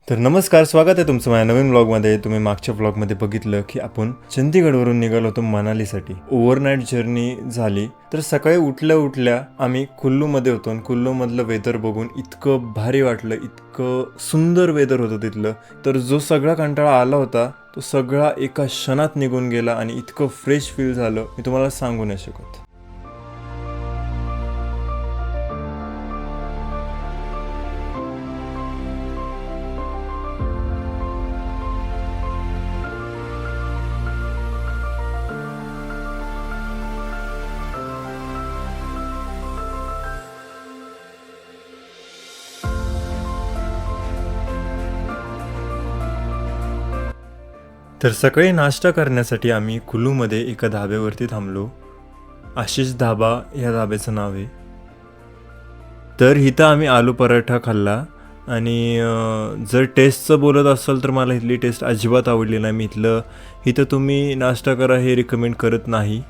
तर नमस्कार, स्वागत आहे तुमचं माझ्या नवीन व्लॉगमध्ये. तुम्ही मागच्या व्लॉगमध्ये बघितलं की आपण चंदीगडवरून निघालो होतो मनालीसाठी. ओव्हरनाईट जर्नी झाली. तर सकाळी उठल्या उठल्या आम्ही कुल्लूमध्ये होतो आणि कुल्लूमधलं वेदर बघून इतकं भारी वाटलं, इतकं सुंदर वेदर होतं तिथलं. तर जो सगळा कंटाळा आला होता तो सगळा एका क्षणात निघून गेला आणि इतकं फ्रेश फील झालं मी तुम्हाला सांगू नाही शकत. तर सकाळी नाश्ता करण्यासाठी आम्ही कुल्लूमध्ये एका धाब्यावरती थांबलो. आशिष धाबा या धाब्याचं नाव आहे. तर इथं आम्ही आलू पराठा खाल्ला आणि जर टेस्टचं बोलत असाल तर मला इथली टेस्ट अजिबात आवडली नाही. इथं तुम्ही नाश्ता करा हे रिकमेंड करत नाही.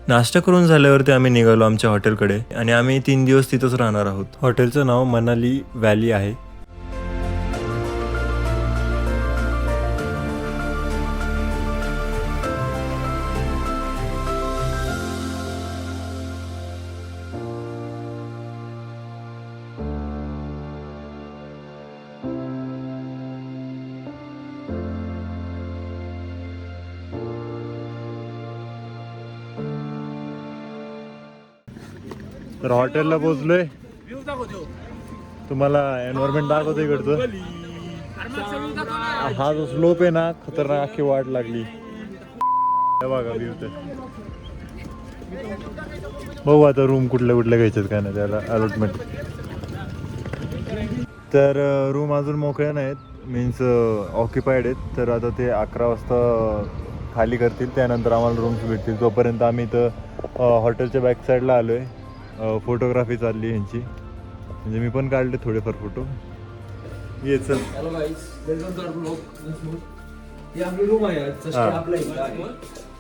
नाश्ता करून झाल्यावरती आम्ही निघालो आमच्या हॉटेलकडे आणि आम्ही 3 दिवस तिथंच राहणार आहोत. हॉटेलचं नाव मनाली व्हॅली आहे. तर हॉटेलला पोहोचलोय. तुम्हाला एन्व्हायरमेंट दाखवतो इकडचं. हा जो स्लोप आहे ना, खतरनाक अख्खी वाट लागली. हे बघा व्ह्यू. तर बघू आता रूम कुठल्या कुठल्या घ्यायच्यात काय नाही त्याला अलॉटमेंट. तर रूम अजून मोकळ्या नाहीत, मीन्स ऑक्युपाईड आहेत. तर आता ते 11 वाजता खाली करतील, त्यानंतर आम्हाला रूम्स भेटतील. तोपर्यंत आम्ही इथं हॉटेलच्या बॅक साईडला आलो आहे. फोटोग्राफी चालली यांची, म्हणजे मी पण काढले थोडेफार फोटो. ये चल. Hello guys, welcome to our blog. ही आपली रूम आहे. जस्ट आपल्या इथं आहे.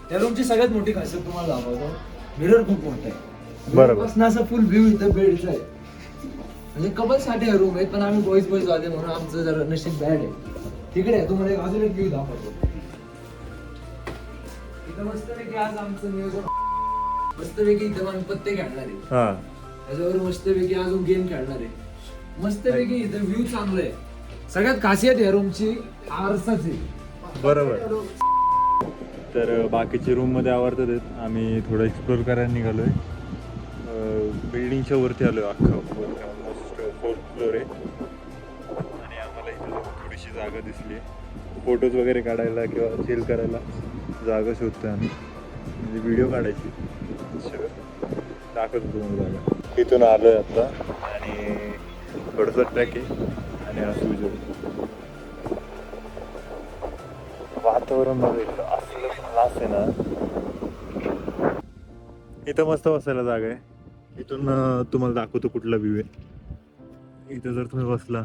त्या रूमची सगळ्यात मोठी खासियत तुम्हाला दाखवतो. मिरर खूप मोठा आहे. बरोबर. असा फुल व्ह्यू इथं बेडचा आहे. म्हणजे कपल साठी हा रूम आहे, पण आम्ही बॉईज आले म्हणून आमचं जरा नशीब बॅड आहे. तिकडे आहे, तुम्हाला एक अजून एक व्ह्यू दाखवतो. इथं मस्तपैकी आज आमचं नियोजन मस्तपैकी इथं आम्ही पत्ते खेळणार आहे. त्याच्यावर मस्तपैकी अजून गेम खेळणार आहे. मस्तपैकी इथं व्ह्यू चांगलं आहे. सगळ्यात खासियत या रूमची आरसाच आहे. बरोबर. तर बाकीचे रूममध्ये आवडतात आहेत. आम्ही थोडं एक्सप्लोर करायला निघालोय. बिल्डिंगच्या वरती आलोय. अख्खा ऑलमोस्ट 4th फ्लोर आहे आणि आम्हाला इथं थोडीशी जागा दिसली. फोटोज वगैरे काढायला किंवा चिल करायला जागा शोधतोय आम्ही, म्हणजे व्हिडिओ काढायची. दाखवतो तुम्हाला जागा. इथून आलोय आता आणि थोडंसं ट्रॅक आहे आणि असं वातावरण बघायचं असलं क्लास आहे ना. इथं मस्त बसायला जागा आहे. इथून तुम्हाला दाखवतो कुठला व्ह्यू आहे. इथं जर तुम्ही बसला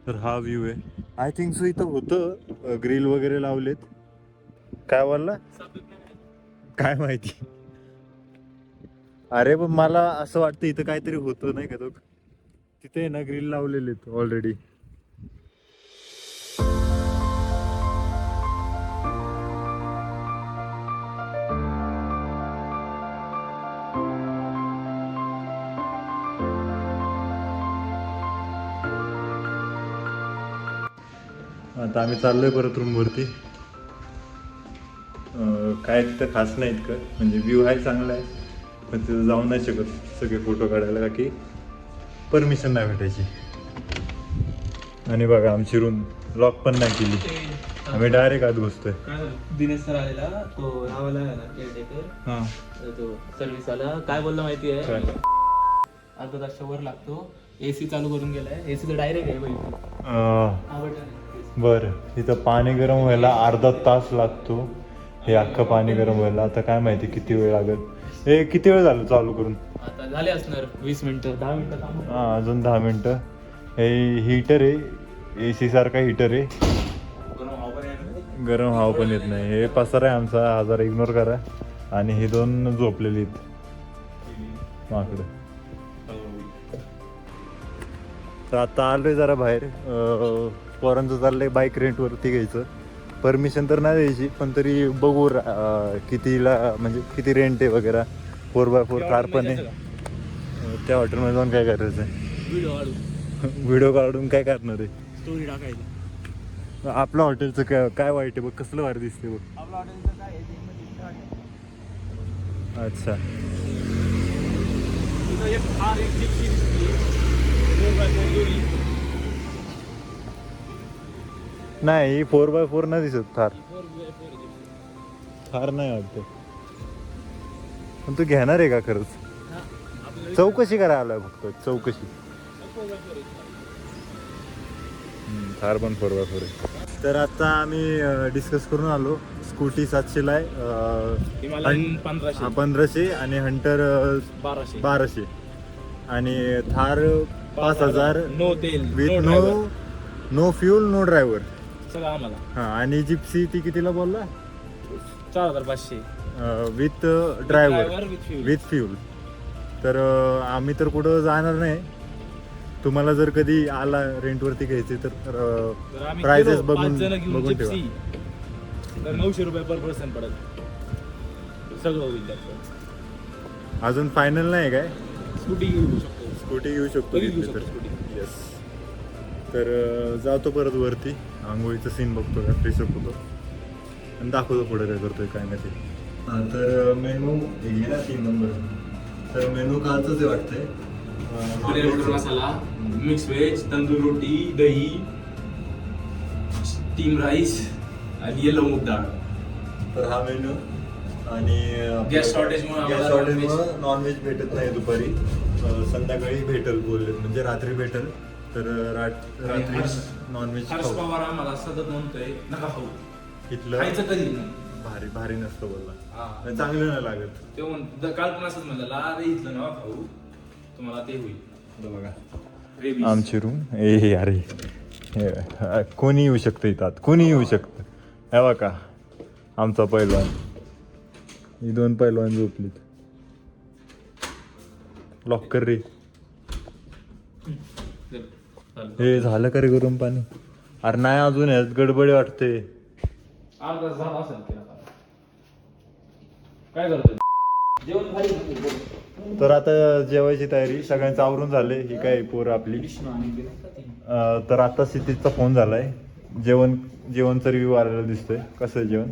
तर हा व्ह्यू आहे. आय थिंक सो इथं होतं ग्रिल वगैरे लावलेत. काय बोलला काय माहिती. अरे पण मला असं वाटतं इथं काहीतरी होतं नाही का. तो तिथे ना ग्रिल लावलेले आहेत ऑलरेडी. आता आम्ही चाललोय परत रूमवरती. काय तिथं खास नाही इतकं, म्हणजे व्ह्यू आहे चांगला आहे, पण तिथं जाऊन नाही शकत सगळे फोटो काढायला, का की परमिशन नाही भेटायची. आणि बघा आमची रूम लॉक पण नाही केली, आम्ही डायरेक्ट आत घुसतोय. दिनेश सर आलेला, तो नावाला आहे ना केअरटेकर. हां, तो सर्व्हिस आला. काय बोलला माहिती आहे, अर्धा तासच्या वर लागतो. एसी चालू करून गेलाय. एसी तर डायरेक्ट आहे बघ. बरं. इथं पाणी गरम व्हायला अर्धा तास लागतो. हे अख्खं पाणी गरम व्हायला आता काय माहिती किती वेळ लागेल. हे किती वेळ झालं चालू करून? आता झाले असणार 20 मिनिटं, 10 मिनिटं थांबू. हां, अजून 10 मिनिटं. हे हीटर आहे, AC सारखा हीटर आहे. गरम हवा पण येत नाही. हे पसारा आहे आमचा, हा जरा इग्नोर करा. आणि हे 2 झोपलेली आहेत माकडं. तर आता आलोय जरा बाहेर. पोरांचं चाललंय बाईक रेंटवरती घ्यायचं. परमिशन तर नाही द्यायची, पण तरी बघू कितीला म्हणजे किती रेंट आहे वगैरे. 4x4 कार पण आहे. त्या हॉटेलमध्ये जाऊन काय करायचं आहे? व्हिडिओ काढून काय करणार आहे? स्टोरी टाकायची. आपलं हॉटेलचं काय वाईट आहे बघ, कसलं भारी दिसते बघ. आपल्या हॉटेलचं काय आहे? अच्छा, तिथं एक कार एक जिप्सी दिसली. 4x4 दोन्ही. नाही 4x4 नाही दिसत थार. 4x4 Gypsy. थार नाही वाटते. पण तू घेणार आहे का खरंच? हा, आपल्याला चौकशी करायला आलोय फक्त, चौकशी. 4x4 आहे. थार पण 4x4 आहे. तर आता आम्ही डिस्कस करून आलो. स्कूटी 700ला आहे, हिमालयन 1500. 1500 आणि हंटर 1200. 1200 आणि थार 5000 नो तेल, with no no driver. No fuel no driver. सगळं आम्हाला. हां, आणि जिप्सी ती कितीला बोलला? 4500. With driver with fuel. With fuel. तर आम्ही तर कुठं जाणार नाही. तुम्हाला जर कधी आला रेंटवरती घ्यायचे तर तर आम्ही प्राइजेस गेलो, 5 बघून जण घेऊन बघून ठेवा. जिप्सी. तर 900 रुपये पर पर्सन पडत. सगळं होईल त्यात. अजून फायनल नाही काय? स्कूटी घेऊ शकतो. स्कूटी घेऊ शकतो घेऊ तिथे शकतो तर. स्कूटी. येस. तर जातो परत वरती, आंघोळीचं सीन बघतो का, फ्रेश अप होतो आणि दाखवतो पुढे काय करतोय काय नाही ते. तर मेनू हे ना 3 नंबर. तर मेनू कालचंच आहे वाटतंय. पनीर बटर मसाला, मिक्स व्हेज, तंदूर रोटी, दही, स्टीम राईस आणि येलो मूग डाळ. तर हा मेनू. आणि गॅस शॉर्टेजमुळे गॅस आम्हाला शॉर्टेजमुळे नॉनव्हेज भेटत नाही दुपारी. संध्याकाळी भेटल बोलले, म्हणजे रात्री भेटल. तर रात्री नॉनव्हेज हर्ष खाऊ. पवार आम्हाला सतत म्हणतोय नका खाऊ, इथलं खायचं कधी नाही. भारी भारी नसतं बोलला. हा. चांगलं नाही लागत. ते काल पण असंच म्हणलं, अरे इथलं नका खाऊ, तुम्हाला ते होईल. बघा Rabies. आमची रूम. ए अरे हे, कोणी येऊ शकतं इथं आत, कोणी येऊ शकतं. हे बघा आमचा पैलवान. ही 2 पैलवान झोपलीत. लॉक कर रे. चालेल. हे झालं का रे गरम पाणी? अरे नाही अजून ह्यात गडबडी वाटते. अर्धा तास झाला असेल की आता. काय करतोय? जेवण भारी. तर आता जेवायची तयारी, सगळ्यांचं आवरून झाले. ही काय पोरं आपली. तर आता सिद्धीचा फोन झालाय. जेवणचा रिव्ह्यू आलेला दिसतोय. कसं आहे जेवण?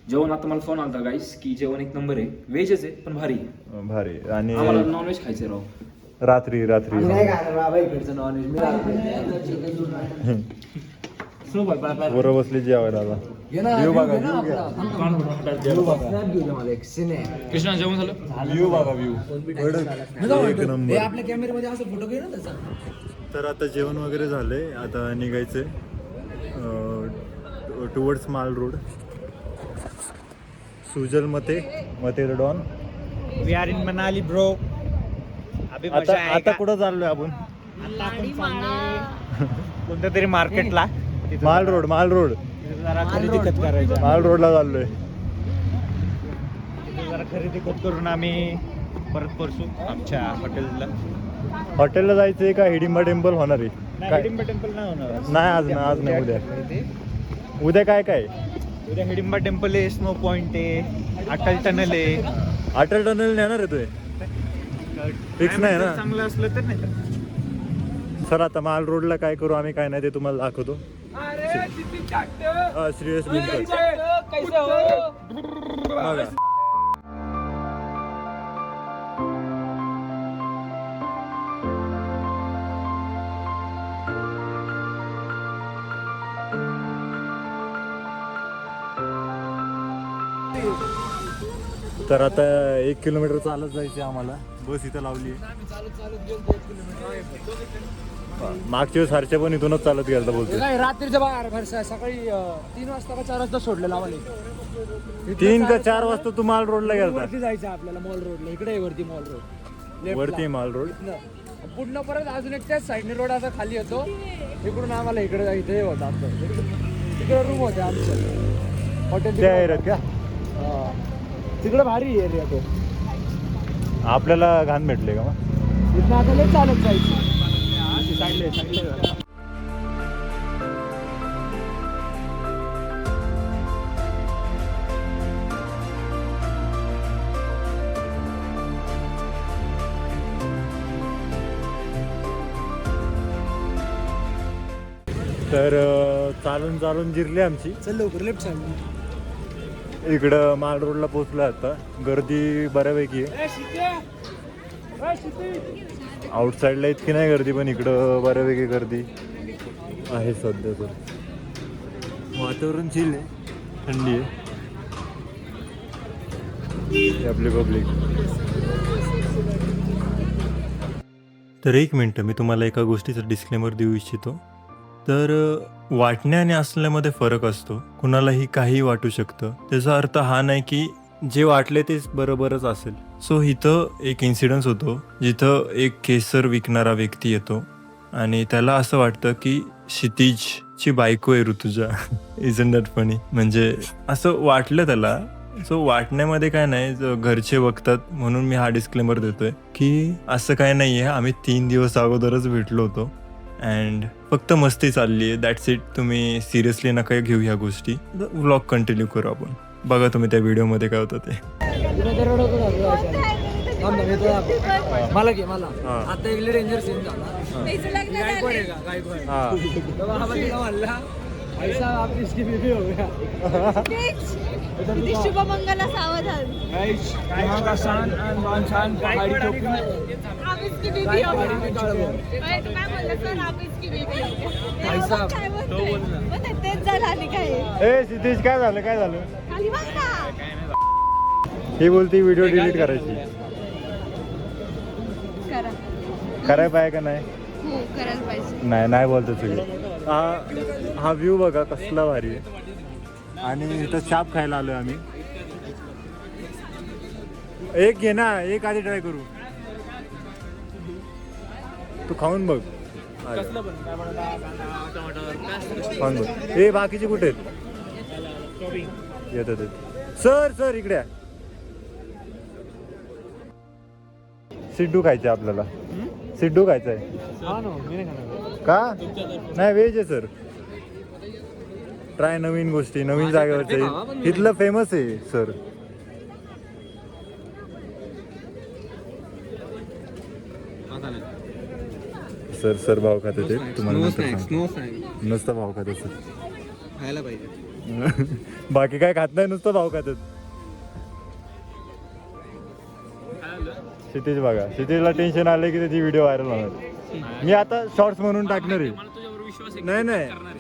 जेवण आता मला फोन आलता गाईस की जेवण 1 नंबर आहे. व्हेजच आहे पण भारी. भारी. आणि आम्हाला नॉनव्हेज खायचं राव. रात्री बाबा इकडचं नॉनव्हेज बरोबर बसली जेवायला आता. व्ह्यू बघा, व्ह्यू घ्या. कृष्णा जेवण झालं? व्ह्यू बघा, व्ह्यू एक नंबर. आपल्या कॅमेऱ्यामध्ये असं फोटो घे ना त्याचा. तर आता जेवण वगैरे झालंय. आता निघायचंय टुवर्ड्स माल रोड. सुजल मते don. We are in Manali bro. अभी आता आता कुठं चाललोय आपण? कोणत्या तरी मार्केटला माल रोड जरा खरेदी खत करायचं. माल रोडला चाललोय. तिथे जरा खरेदी खत करून आम्ही परत परसू आमच्या हॉटेलला. हॉटेलला जायचंय का हिडिंबा टेम्पल होणार आहे? काय हिडिंबा टेम्पल नाही होणार नाही आज नाही उद्या. उद्या काय उद्या हिडिंबा टेम्पल आहे, स्नो पॉइंट आहे, अटल टनल आहे. अटल टनल नेणार आहे तू? फिक्स नाही ना. चांगलं असलं तर नाही तर. सर आता माल रोडला काय करू आम्ही काय नाही ते तुम्हाला दाखवतो. श्रेयस बिनकर बघा. तर आता 1 किलोमीटर चालत जायचे आम्हाला. बस इथं लावली आहे. मागच्या वेळेस हरच्या पण इथूनच चालत गेला बोलतो. रात्रीचं बाहेर सकाळी 3 वाजता का 4 वाजता सोडलेलं आम्हाला. 3 का 4 वाजता तू माल रोडला गेलता? वरती जायचं आपल्याला मॉल रोडला. इकडे आहे वरती मॉल रोड. वरती माल रोड. पुढनं परत अजून एक त्याच साईडने रोड असा खाली येतो. इकडून आम्हाला इकडे जायचं हे होतं आमचं. तिकडे रूम होते आमचं हॉटेल. त्या एरियात का? तिकडे भारी एरिया तो. आपल्याला घाण भेटले का मग? इथनं आता लय चालत जायचं. साईडला तर चालून चालून जिरली आमची. चल लवकर लेफ्ट साईड. इकडं माल रोडला पोहोचलो आता. गर्दी बऱ्यापैकी आहे. आउटसाईडला इतकी नाही गर्दी, पण इकडं बऱ्यापैकी गर्दी आहे सध्या. तर वातावरण चिल आहे, थंडी आहे. आपली पब्लिक. तर एक मिनटं, मी तुम्हाला एका गोष्टीचं डिस्क्लेमर देऊ इच्छितो. तर वाटणे आणि असल्यामध्ये फरक असतो. कुणालाही काही वाटू शकतं. त्याचा अर्थ हा नाही की जे वाटले तेच बरोबरच असेल. सो इथं एक इन्सिडन्स होतो जिथं एक केसर विकणारा व्यक्ती येतो आणि त्याला असं वाटतं की क्षितिजची बायको आहे ऋतुजा. Isn't that funny. म्हणजे असं वाटलं त्याला. सो वाटण्यामध्ये काय नाही, घरचे बघतात म्हणून मी हा डिस्क्लेमर देतोय की असं काय नाही आहे. आम्ही 3 दिवस अगोदरच भेटलो होतो अँड फक्त मस्ती चालली आहे, दॅट्स इट. तुम्ही सिरियसली नका घेऊ ह्या गोष्टी. व्लॉग कंटिन्यू करू आपण. बघा तुम्ही त्या व्हिडिओमध्ये काय होतं ते. मला घे मला. आता एक डेंजर सीन झाला. गायकवाड आहे का? गायकवाड. तेव्हा हा बंदा म्हणला, ऐसा आप इसकी बीवी हो गया. किती शुभमंगला सावधान. यहाँ का शान and बान शान पहाड़ी टोपी. आप इसकी बीवी हो गया. काय बोलला सर, आप इसकी बीवी हो गया. भाई साहब, काय बोलतोय? तो बोलला. मग तेच झालं आणि काय ए सिद्धेश, काय झालं काय झालं? खाली बघ ना. हे बोलते व्हिडिओ डिलीट करायची. करा. करायला पाहिजे का नाही? हो करायला पाहिजे. नाही बोलतो सगळे. हा व्ह्यू बघा कसला भारी आहे. आणि इथं चाप खायला आलोय आम्ही. एक घे ना, एक आधी ट्राय करू. तू खाऊन बघ. खाऊन बघ. हे बाकीचे कुठे आहेत? येतात. सर इकडे या. सिड्डू खायचं आपल्याला. सिड्डू खायचं आहे का? नाही, व्हेज आहे सर. ट्राय नवीन गोष्टी, नवीन जागेवरचं. इथलं फेमस आहे सर. सर भाव खाते ते तुम्हाला नुसतं भाव खाते सर. खायला पाहिजे. बाकी काय खात नाही, नुसतं भाव खातात. क्षितिज बघा, क्षितिजला टेन्शन आलं की त्याची व्हिडिओ व्हायरल होणार. मी आता शॉर्ट्स म्हणून टाकणार आहे.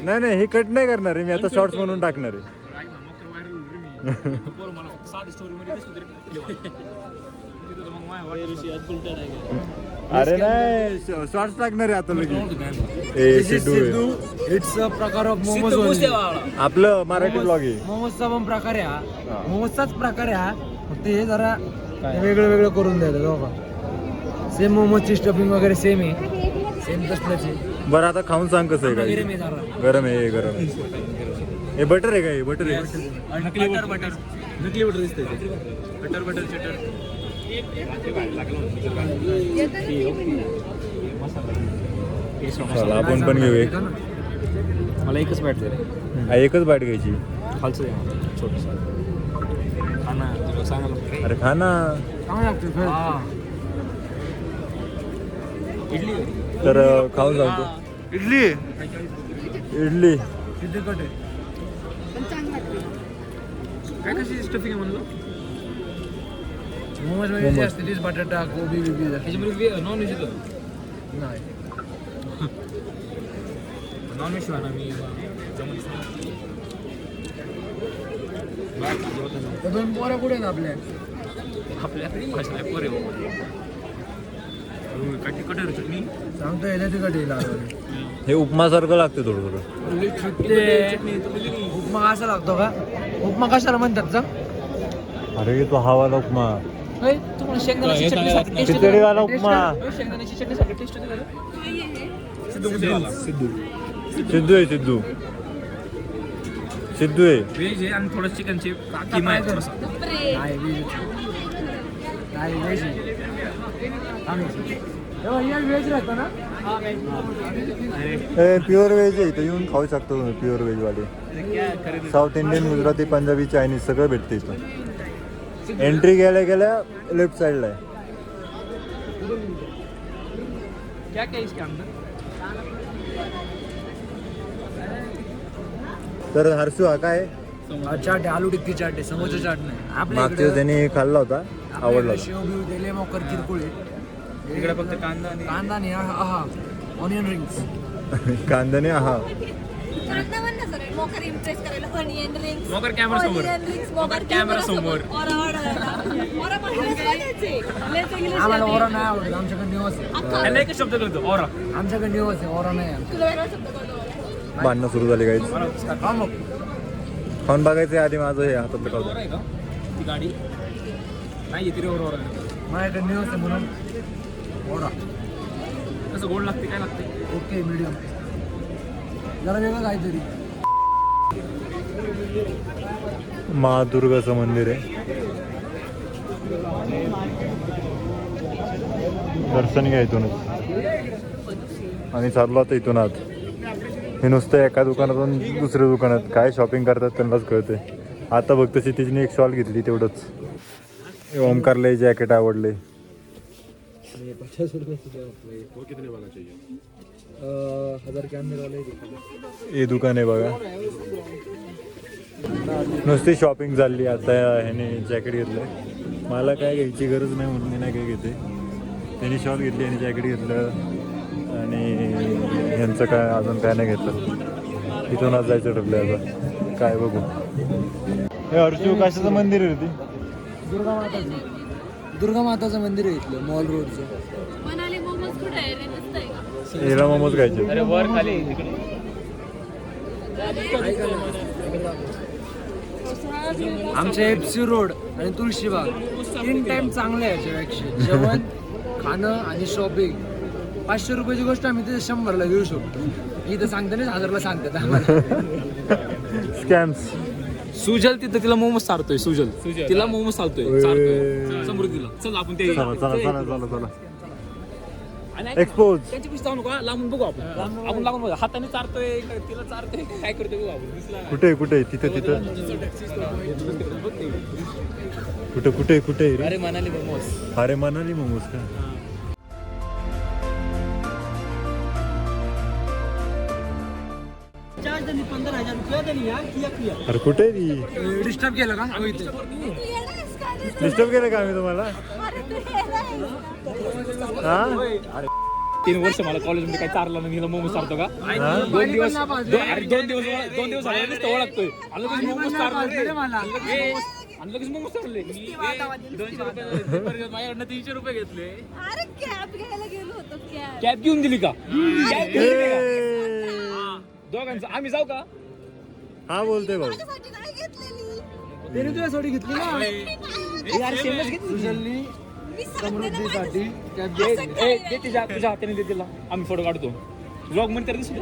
नाही हे कट नाही करणार आहे मी आता. शॉर्ट्स म्हणून टाकणार आहे. अरे नाही, शॉर्ट्स टाकणार आहे आता लगेच. इट्स अ प्रकार ऑफ मोमोज. आपलं मराठी ब्लॉग आहे. मोमोजचा पण प्रकार आहे हा. मोमोजचाच प्रकार आहे हा. फक्त हे जरा वेगळं करून द्यायचं बघा. सेम मोमोजची स्टफिंग वगैरे सेम आहे. सेम तसलंच आहे. बरं आता खाऊन सांग कसं आहे. काय गरम आहे. गरम आहे. हे बटर आहे का? हे बटर आहे. नकली बटर दिसतंय ते. बटर चटर. चला आपण पण घेऊ एक. मला एकच बॅट दे. एकच बाईट घ्यायची. खालचं छोटस. अरे खा ना. इडली तर खाऊन सांगतो. इडली काय कशी स्टफिंग आहे म्हणलं? मोमोज मध्ये जे असते तीच बटाटा कोबी बिबी त्याच्यामध्ये नॉन व्हेज येतं. नाही. नॉन व्हेज ना मी दोन पोरं कुठे आहेत आपल्या? आपल्या पोरे कटर चटणी सांगतो याच्या तिकडे येईल. हे उपमा सारखं लागतं थोडं. उपमा कसा लागतो का? उपमा कशाला म्हणतात? अरे तो हवाला उपमा. तुम्हाला शेंगदाण्याची चटणी खिचडीवाला उपमा. शेंगदाण्याची चटणी सारखी टेस्ट होते का? सिद्धू आहे. व्हेज आहे आणि थोडं चिकनचे किमा आहे थोडासा. व्हेज राहतं ना. प्युअर व्हेज आहे. इथं येऊन खाऊ शकतो तुम्ही. प्युअर व्हेज वाले south Indian, Gujarati, Punjabi, Chinese सगळं भेटते इथं. एंट्री गेल्या लेफ्ट साईडला आहे. क्या इसके अंदर? तर हर्षू हा काय चाट आहे, आलू टिक्की चाट आहे, समोसा चाट नाही. आपल्या मागच्या इकडे त्यांनी खाल्ला होता, आवडला होता. शेव बिव दिले मोकर किरकोळ आहे. इकडे फक्त कांदा आणि कांदा नाही आहा ऑनियन रिंग्स. कांद्याने हा मोकर इम्प्रेस करायला ऑनियन रिंग्स मोकर कॅमेरा समोर. मोकर कॅमेरा समोर आम्हाला ओरा नाही आवडत, आमच्याकडे निवास आहे. त्याला एकच शब्द करतो ओरा. आमच्याकडे निवास आहे, ओरा नाही आमच्या. तुला वेगळा शब्द कळतो भांडणं सुरू झाली काहीच. हा मग खाऊन बघायचं आधी माझं हे हातातलं खाऊ. ओरा आहे का ती गाडी नाही येते रे ओरा. माझ्याकडे निवास आहे म्हणून ओरा. कसं गोड लागते काय लागते. ओके मीडियम जरा वेगळं काहीतरी. महादुर्गाचं मंदिर आहे. दर्शन घ्या इथूनच आणि चाललो आता इथून आत. हे नुसतं एका दुकानातून दुसऱ्या दुकानात काय शॉपिंग करतात त्यांनाच कळते. आता फक्त क्षितिजने एक शॉल घेतली तेवढंच. ओमकारला जॅकेट आवडले. 50 रुपये हजार कॅमेरा हे दुकान आहे बघा. नुसती शॉपिंग चालली. आता ह्याने जॅकेट घेतलं. मला काय घ्यायची गरज नाही म्हणून मी नाही काय घेते. त्यांनी शॉल घेतली आणि जॅकेट घेतलं आणि ह्यांचं काय अजून काय नाही घेतलं. इथूनच जायचं ठरलं आता काय बघू. हे हर्षू कशाचं मंदिर आहे ती? दुर्गा माताचं मंदिर आहे इथलं मॉल रोडचं. मनाली मोमोज कुठे आहे रे नसतंय का हिरा मोमोज खायचे. अरे वर खाली तिकडे. आमच्या एफसी रोड आणि तुळशीबाग 3 टाइम चांगले आहे याच्यापेक्षा. जेवण खाणं आणि शॉपिंग. 500 रुपयाची गोष्ट आम्ही तिथे 100ला घेऊ शकतो. इथं सांगतानाच 1000ला सांगतात आम्हाला. स्कॅम्स. सुजल तिथं तिला मोमोज चालतोय. सुजल तिला मोमोज चालतोय समृद्धीला. चल आपण ते चला चला चला चला चला. आणि एक्सपोज. त्यांच्या पिशी जाऊ नका. लांबून बघू आपण. आपण लागून बघू. हाताने चारतोय तिला चारतोय काय करतोय बघू आपण. दिसला कुठे कुठे तिथं तिथं कुठे कुठे कुठे रे? अरे मनाली मोमोज. अरे मनाली मोमोज का? अरे कुठे ती? डिस्टर्ब केलं का? हो इथे. डिस्टर्ब केलं का आम्ही तुम्हाला? हा? 3 वर्ष मला कॉलेजमध्ये काही चारला नाही. हिला मोमोज चारतो का? 2 दिवस झाले नुसतं ओळखतोय. आणि लगेच मोमोज चारले. आणि लगेच मोमोज चारले. 200 रुपये माझ्याकडनं 300 रुपये घेतले. अरे कॅब घ्यायला गेलो होतो कॅब कॅब घेऊन दिली का? कॅब घेऊन दिली का? दोघांचं आम्ही जाऊ का? हा बोलतोय भाऊ. माझ्यासाठी नाही घेतलेली त्याने तुझ्यासाठी घेतली ना. यार सेमच घेतली. सुजलनी मी सांगते ना समृद्धीसाठी कॅब दे तुझ्या हाताने दे तिला. आम्ही फोटो काढतो. ब्लॉग मध्ये तर दिसू दे.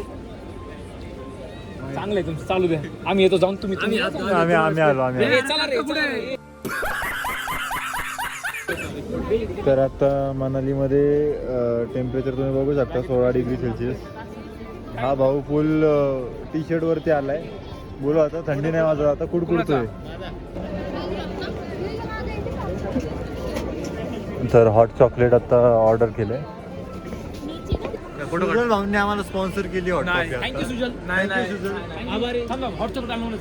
चांगलं आहे तुमचं. चालू द्या. आम्ही येतो जाऊन. तुम्ही आम्ही आलो आम्ही आलो. चला रे पुढे. तर आता मनालीमध्ये टेम्परेचर तुम्ही बघू शकता 16 डिग्री सेल्सिअस. हा भाऊ फुल टी शर्ट वरती आलाय. बोलो आता थंडी नाही वाजत. आता कुडकुडतोय. तर हॉट चॉकलेट आता ऑर्डर केलंय. सुजल भाऊंनी आम्हाला स्पॉन्सर केली हॉट कॉफी. थँक्यू सुजल. नाही सुजल. आभारी. थांब हॉट चॉकलेट आणून.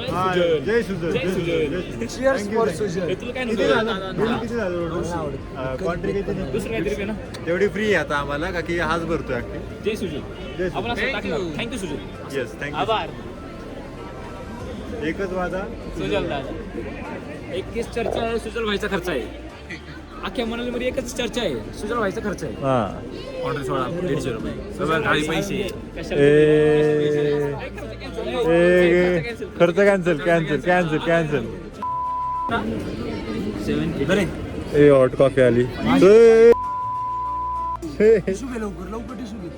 हा, जय सुजल. जय सुजल. Cheers for सुजल. तुला काय किती झालं? बिल किती झालं? क्वांटिटी किती? दुसरं काहीतरी पे ना. तेवढी फ्री आहे आता आम्हाला का की हाच भरतोय ऍक्टिव्ह. जय सुजल. जय आपण असं टाकणार. थँक्यू सुजल. Yes thank you. आभार एकच वादा. सुजल दादा. एकच चर्चा आहे. सुजल व्हायचा खर्च आहे. अख्ख्या मनालीमध्ये एकच चर्चा आहे. सुजल व्हायचा खर्च आहे. हा. ऑर्डर सोळा 150 रुपये. सगळं काही पैसे. खर्च कॅन्सल कॅन्सल कॅन्सल कॅन्सल. ए हॉट कॉफी आली. टिशू घे लवकर टिशू घे.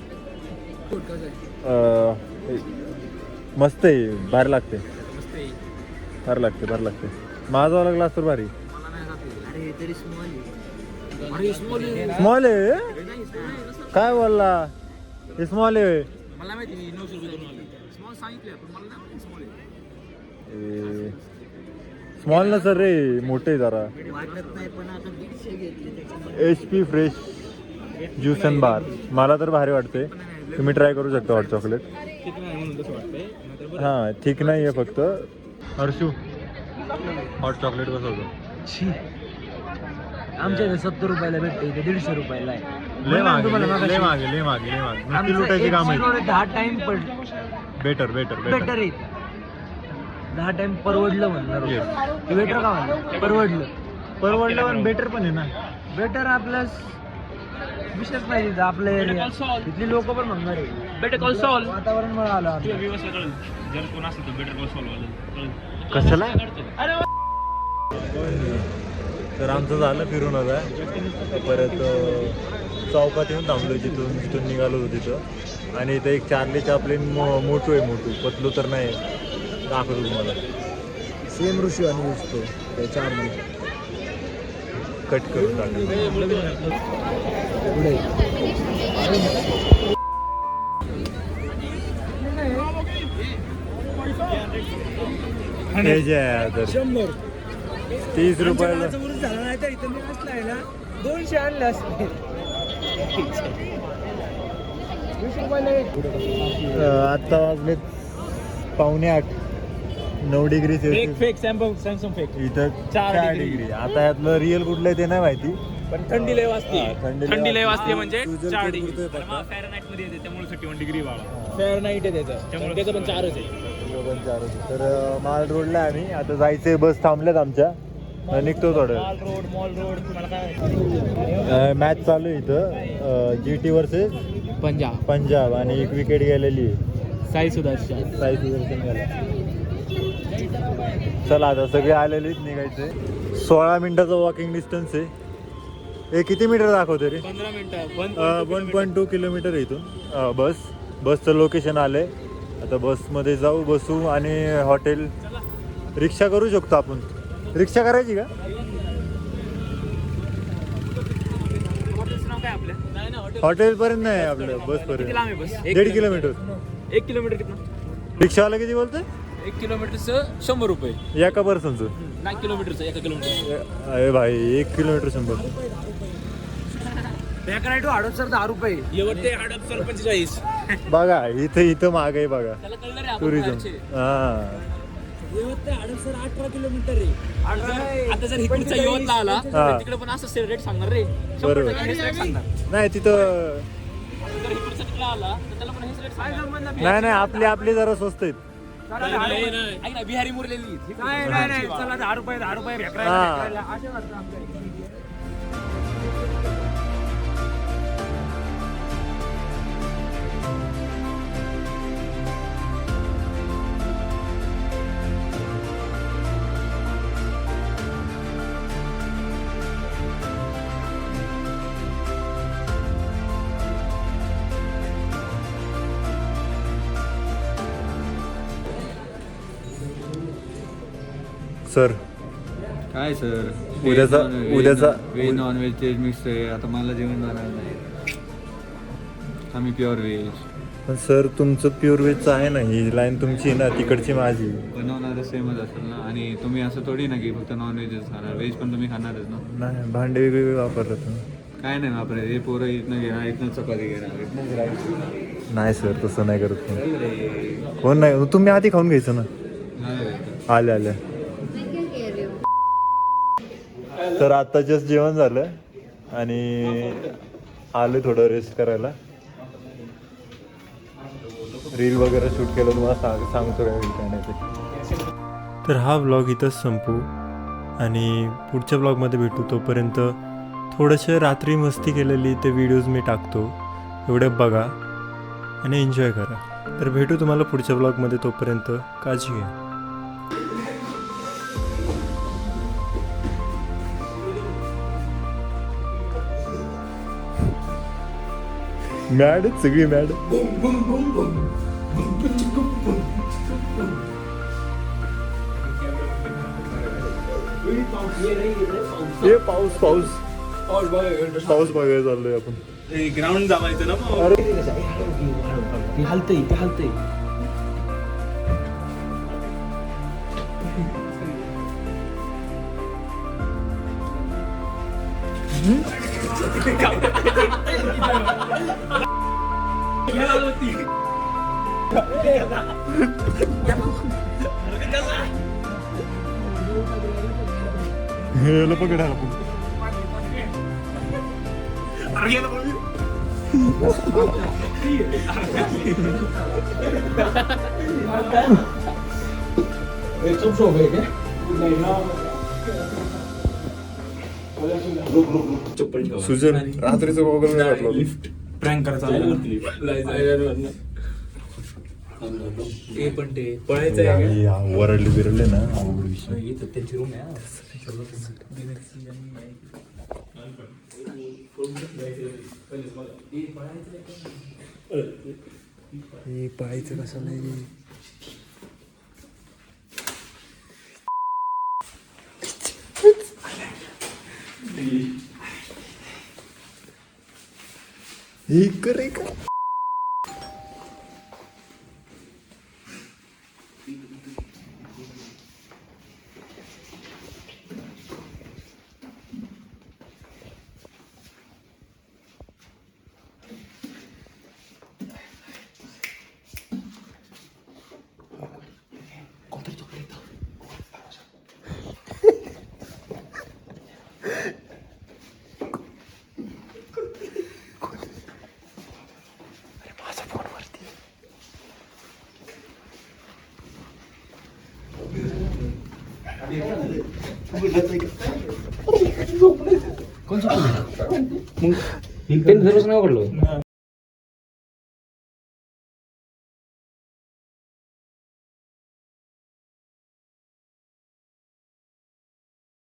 मस्त आहे. भारी लागते. भारी लागते. माझावाला ग्लास तर भारी. स्मॉल आहे. काय बोलला? हे स्मॉल आहे. मला माहिती 900 रुपये दोन आले. स्मॉल सांगितले पण मला नाही माहिती स्मॉल आहे. स्मॉल ना सर रे. मोठे जरा. HP फ्रेश ज्यूस अँड बार. मला तर भारी वाटते. तुम्ही ट्राय करू शकता हॉट चॉकलेट. हा ठीक नाही आहे फक्त. हर्षू हॉट चॉकलेट कसं होतं? आमच्या इथे 70 रुपयाला भेटते, इथे 150 रुपयाला आहे. लय मागे लय मागे लय मागे लय मागे नुसती लुटायची काम आहे. 10 टाइम बेटर बेटर आहे. 10 टाइम परवडलं म्हणणार बेटर का म्हणलं परवडलं पण बेटर पण आहे ना. बेटर आपलं विशेष नाही तिथं आपलं एरिया, तिथली लोक पण म्हणणार आहे बेटर कॉल सॉल्व. वातावरण मला आलं आमचं. जर कोण असेल तर बेटर कॉल सॉल्व. कशाला? तर आमचं झालं फिरून आता. परत चौकात येऊन थांबलो, जिथून निघालो होतो तिथं. आणि इथं एक चार्ली चॅप्लिन मोठू आहे, मोठू पतलू तर नाही, दाखवतो तुम्हाला. सेम ऋषी आणि दिसतो त्याच्या कट करून टाकलं पुढे. हे जे आहे तर 30 रुपयाला 200 आणले असते. 20 रुपयाला आत्ता वाजले 7:45, 9 degree Celsius. Fake Samsung fake. इथं 4 डिग्री. आता यातलं रिअल कुठलं ते नाही माहिती, पण थंडी लय वाजते. थंडी लय वाजते म्हणजे तू जर 4 ते डिग्री. बोलतोय फक्त. फॅरनहाइट मध्ये येते त्यामुळे 31 डिग्री वाढा. फेअरनाईट आहे त्याचं, त्यामुळे त्याचं पण 4च आहे. तर माल रोडला आम्ही आता जायचंय. बस थांबल्यात आमच्या, निघतो थोडं. मॉल रोड तुम्हाला काय मॅच चालू आहे इथं. GT वर्सेस पंजाब आणि एक विकेट गेलेली आहे. साई सुदर्शन सुदर्शन गेला. चला आता सगळे आलेले निघायचे. 16 मिनिटाचा वॉकिंग डिस्टन्स आहे. हे किती मीटर दाखवते रे? 15 मिनिटं. 1.2 किलोमीटर आहे इथून. बसचं लोकेशन आलंय. आता बसमध्ये जाऊ, बसू आणि हॉटेल रिक्षा करू शकतो आपण. रिक्षा करायची का? नाव काय आपल्या? नाही ना हॉटेल. हॉटेलपर्यंत नाही आपलं, बसपर्यंत. लांब आहे बस? 1.5 किलोमीटर. 1 किलोमीटर कितना? रिक्षावाला किती बोलतोय? 1 किलोमीटरचं 100 रुपये. एका पर्सनचं? नाही किलोमीटरचं 1 किलोमीटर. अरे भाई 1 किलोमीटर 100. बॅकराईट हडपसर 10 रुपये. येवते हडपसर 45. बघा इथं माग आहे बघा, त्याला कळलं रे आपण टुरिझम. बाहेरचे. हा येवते हडपसर 18 किलोमीटर आहे. आता जर इकडचा यवतला आला हा. तर तिकडे पण असं रेट सांगणार रे. 100% हेच rate सांगणार. नाही तिथं. जर इकडचा तिकडे आला तर त्याला पण हेच रेट सांगणार. नाही आपली जरा स्वस्त आहेत. ऐक ना बिहारी मुरलेली. नाही चला 10 रुपये हा. सर काय सर उद्याचा व्हेज नॉन व्हेज ते मिक्स आहे. आता मला जेवण बनवायला नाही, आम्ही प्युअर व्हेज. पण सर तुमचं प्युअर व्हेजचं आहे ना, ही लाईन तुमची ना, तिकडची माझी. बनवणारं सेमच असेल ना. आणि तुम्ही असं थोडी ना की फक्त नॉन व्हेजच खाणार, व्हेज पण तुम्ही खाणारच ना. नाही भांडे वेगवेगळे वापरतात ना. काय नाही वापरे, हे पोरं इथनं घेणार, इथनं चपाती घेणार, इथनंच राईस. नाही सर तसं नाही करत कोण. कोण नाही, तुम्ही आधी खाऊन घ्यायचं ना. आल्या तर आता जस्ट जेवण झालं आणि आलो थोडं रेस्ट करायला. रील वगैरे शूट केलं, तुम्हाला सांगतो काय नाही ते. तर हा व्लॉग इथंच संपू आणि पुढच्या व्लॉगमध्ये भेटू. तोपर्यंत थोडंसं रात्री मस्ती केलेली ते व्हिडिओज मी टाकतो, एवढे बघा आणि एन्जॉय करा. तर भेटू तुम्हाला पुढच्या व्लॉगमध्ये. तोपर्यंत काळजी घ्या. मॅड सगळी मॅड. हे पाऊस बघायला चाललोय आपण. ग्राउंड जमायचं ना. ते हलतंय. सुजन रात्रीचं गॉगल नाही घातला होता. प्रँक करायचा ते पण ते पळायचं आहे या, वरडले बिरडले ना अवघड विषय. इथं त्यांची रूम आहे पाहायचं कसं नाही. करे का टेन सर्वच नाही पडलो